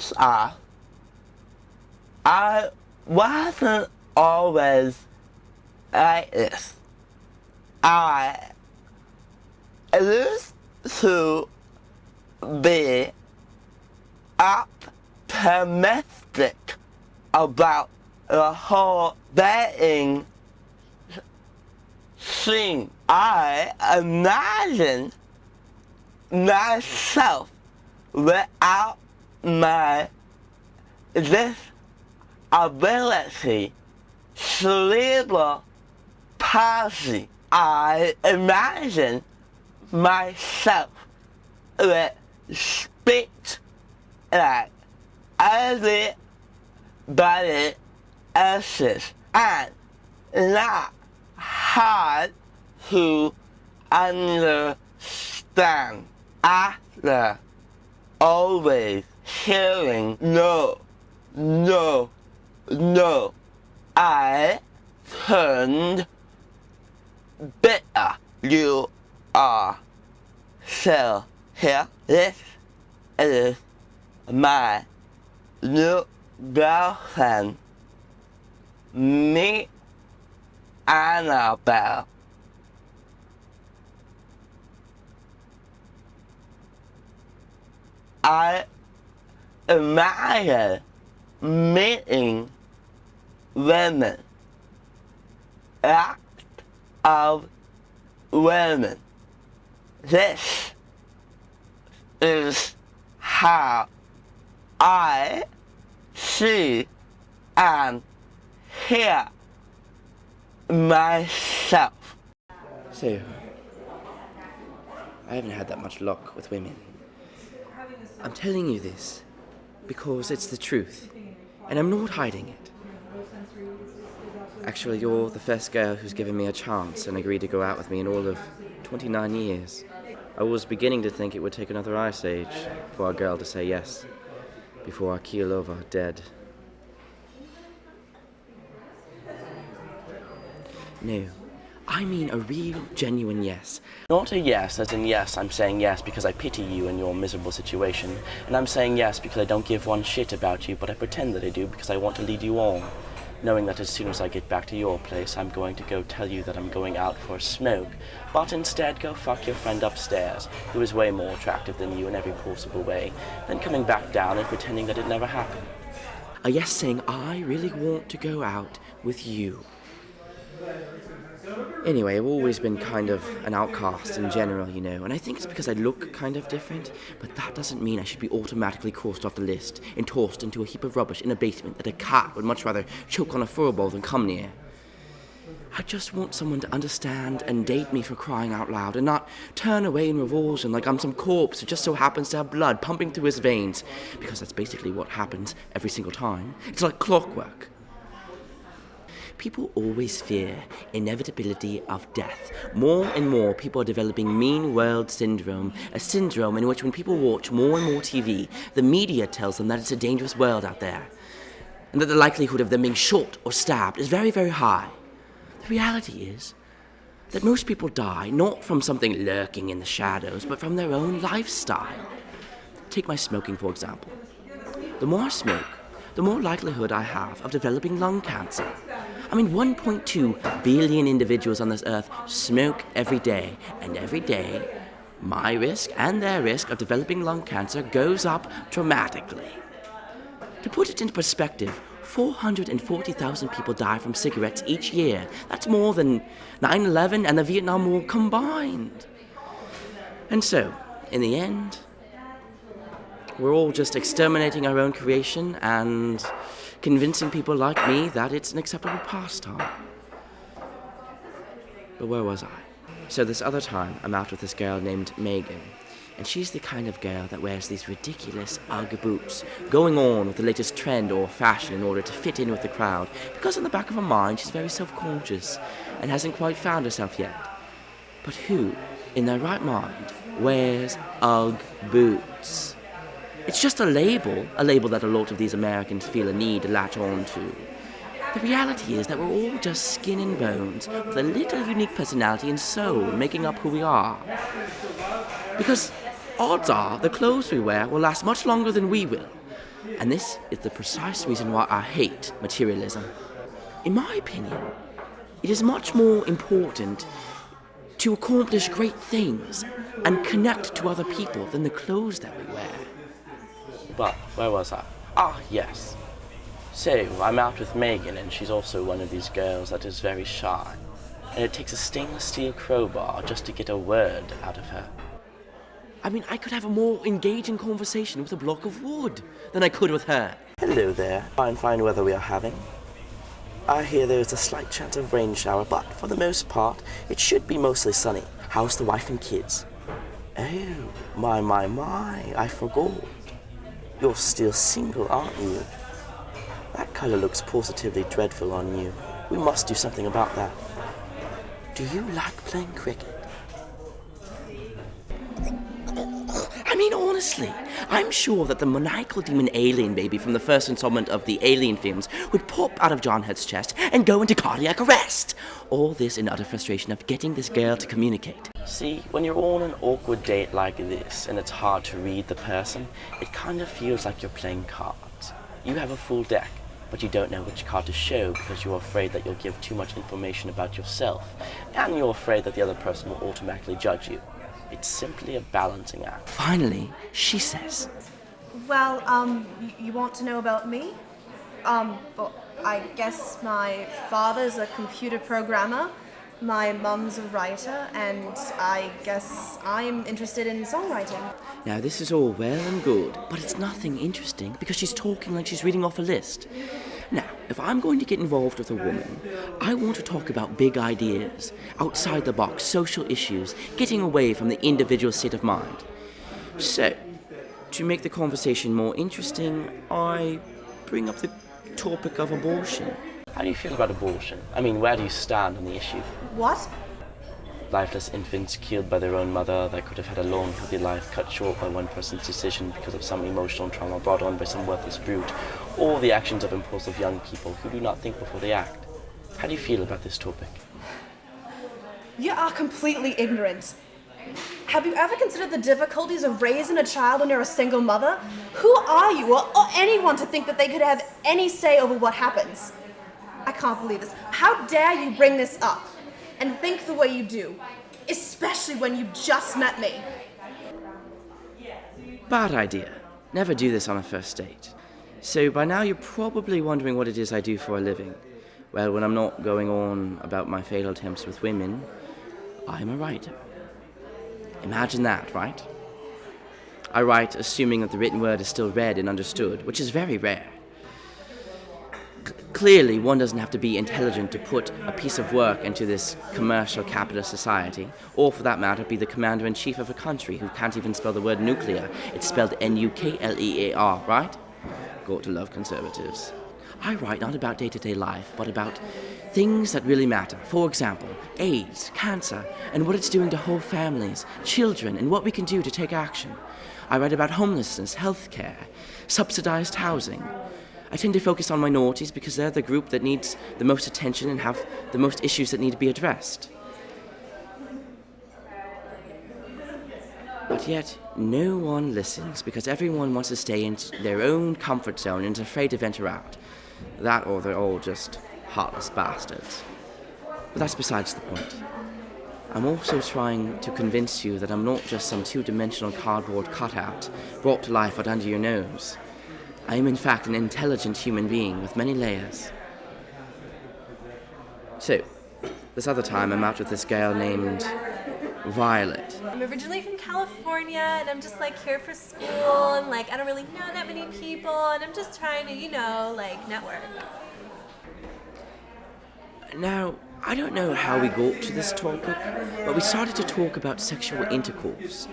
first off, I wasn't always like this. I used to be optimistic about the whole dating scene. I imagined myself without my disability, cerebral palsy. I imagined myself with speech like everybody else's and not hard to understand. After always hearing no, no, no, I turned bitter. You are still here. This is my new girlfriend. Meet Annabelle. I admire meeting women, act of women. This is how I see and hear myself. So, I haven't had that much luck with women. I'm telling you this because it's the truth, and I'm not hiding it. Actually, you're the first girl who's given me a chance and agreed to go out with me in all of 29 years. I was beginning to think it would take another ice age for a girl to say yes, before I keel over dead. No, I mean a real, genuine yes. Not a yes as in yes, I'm saying yes because I pity you in your miserable situation, and I'm saying yes because I don't give one shit about you, but I pretend that I do because I want to lead you on, knowing that as soon as I get back to your place, I'm going to go tell you that I'm going out for a smoke, but instead go fuck your friend upstairs, who is way more attractive than you in every possible way, then coming back down and pretending that it never happened. A yes saying I really want to go out with you. Anyway, I've always been kind of an outcast in general, you know, and I think it's because I look kind of different, but that doesn't mean I should be automatically crossed off the list and tossed into a heap of rubbish in a basement that a cat would much rather choke on a furball than come near. I just want someone to understand and date me for crying out loud and not turn away in revulsion like I'm some corpse who just so happens to have blood pumping through his veins, because that's basically what happens every single time. It's like clockwork. People always fear inevitability of death. More and more people are developing mean world syndrome, a syndrome in which when people watch more and more TV, the media tells them that it's a dangerous world out there, and that the likelihood of them being shot or stabbed is very, very high. The reality is that most people die not from something lurking in the shadows, but from their own lifestyle. Take my smoking, for example. The more I smoke, the more likelihood I have of developing lung cancer. I mean, 1.2 billion individuals on this earth smoke every day, and every day, my risk and their risk of developing lung cancer goes up dramatically. To put it into perspective, 440,000 people die from cigarettes each year. That's more than 9/11 and the Vietnam War combined. And so, in the end, we're all just exterminating our own creation and convincing people like me that it's an acceptable pastime. But where was I? So this other time, I'm out with this girl named Megan, and she's the kind of girl that wears these ridiculous Ugg boots, going on with the latest trend or fashion in order to fit in with the crowd, because in the back of her mind, she's very self-conscious and hasn't quite found herself yet. But who, in their right mind, wears Ugg boots? It's just a label that a lot of these Americans feel a need to latch on to. The reality is that we're all just skin and bones with a little unique personality and soul making up who we are. Because odds are the clothes we wear will last much longer than we will. And this is the precise reason why I hate materialism. In my opinion, it is much more important to accomplish great things and connect to other people than the clothes that we wear. But where was I? Ah, yes. So, I'm out with Megan, and she's also one of these girls that is very shy. And it takes a stainless steel crowbar just to get a word out of her. I mean, I could have a more engaging conversation with a block of wood than I could with her. Hello there. Fine weather we are having. I hear there is a slight chance of rain shower, but for the most part, it should be mostly sunny. How's the wife and kids? Oh, my, I forgot. You're still single, aren't you? That color looks positively dreadful on you. We must do something about that. Do you like playing cricket? I mean, honestly, I'm sure that the maniacal demon alien baby from the first installment of the Alien films would pop out of John Head's chest and go into cardiac arrest. All this in utter frustration of getting this girl to communicate. See, when you're on an awkward date like this and it's hard to read the person, it kind of feels like you're playing cards. You have a full deck, but you don't know which card to show because you're afraid that you'll give too much information about yourself, and you're afraid that the other person will automatically judge you. It's simply a balancing act. Finally, she says, Well, you want to know about me? Well, I guess my father's a computer programmer, my mum's a writer, and I guess I'm interested in songwriting. now this is all well and good, but it's nothing interesting because she's talking like she's reading off a list. Now, if I'm going to get involved with a woman, I want to talk about big ideas, outside the box social issues, getting away from the individual state of mind. So, to make the conversation more interesting, I bring up the topic of abortion. How do you feel about abortion? I mean, where do you stand on the issue? What? Lifeless infants killed by their own mother that could have had a long, healthy life cut short by one person's decision because of some emotional trauma brought on by some worthless brute, or the actions of impulsive young people who do not think before they act. How do you feel about this topic? You are completely ignorant. Have you ever considered the difficulties of raising a child when you're a single mother? Who are you, or anyone, to think that they could have any say over what happens? I can't believe this. How dare you bring this up and think the way you do, especially when you just met me. Bad idea. Never do this on a first date. So by now you're probably wondering what it is I do for a living. Well, when I'm not going on about my failed attempts with women, I'm a writer. Imagine that, right? I write assuming that the written word is still read and understood, which is very rare. Clearly, one doesn't have to be intelligent to put a piece of work into this commercial capitalist society, or for that matter, be the commander-in-chief of a country who can't even spell the word nuclear. It's spelled N-U-K-L-E-A-R, right? Got to love conservatives. I write not about day-to-day life, but about things that really matter. For example, AIDS, cancer, and what it's doing to whole families, children, and what we can do to take action. I write about homelessness, healthcare, subsidized housing. I tend to focus on minorities because they're the group that needs the most attention and have the most issues that need to be addressed. But yet, no one listens because everyone wants to stay in their own comfort zone and is afraid to venture out. That or they're all just heartless bastards. But that's besides the point. I'm also trying to convince you that I'm not just some two-dimensional cardboard cutout brought to life out under your nose. I am in fact an intelligent human being with many layers. So, this other time I'm out with this girl named Violet. I'm originally from California, and I'm just like here for school, and like I don't really know that many people, and I'm just trying to, network. Now, I don't know how we got to this topic, but we started to talk about sexual intercourse,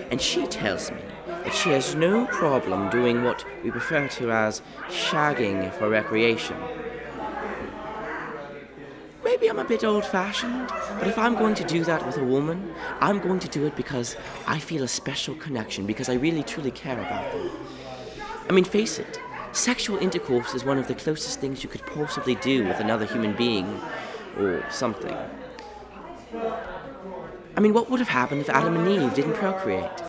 and she tells me that she has no problem doing what we refer to as shagging for recreation. Maybe I'm a bit old-fashioned, but if I'm going to do that with a woman, I'm going to do it because I feel a special connection, because I really truly care about them. I mean, face it, sexual intercourse is one of the closest things you could possibly do with another human being, or something. I mean, what would have happened if Adam and Eve didn't procreate?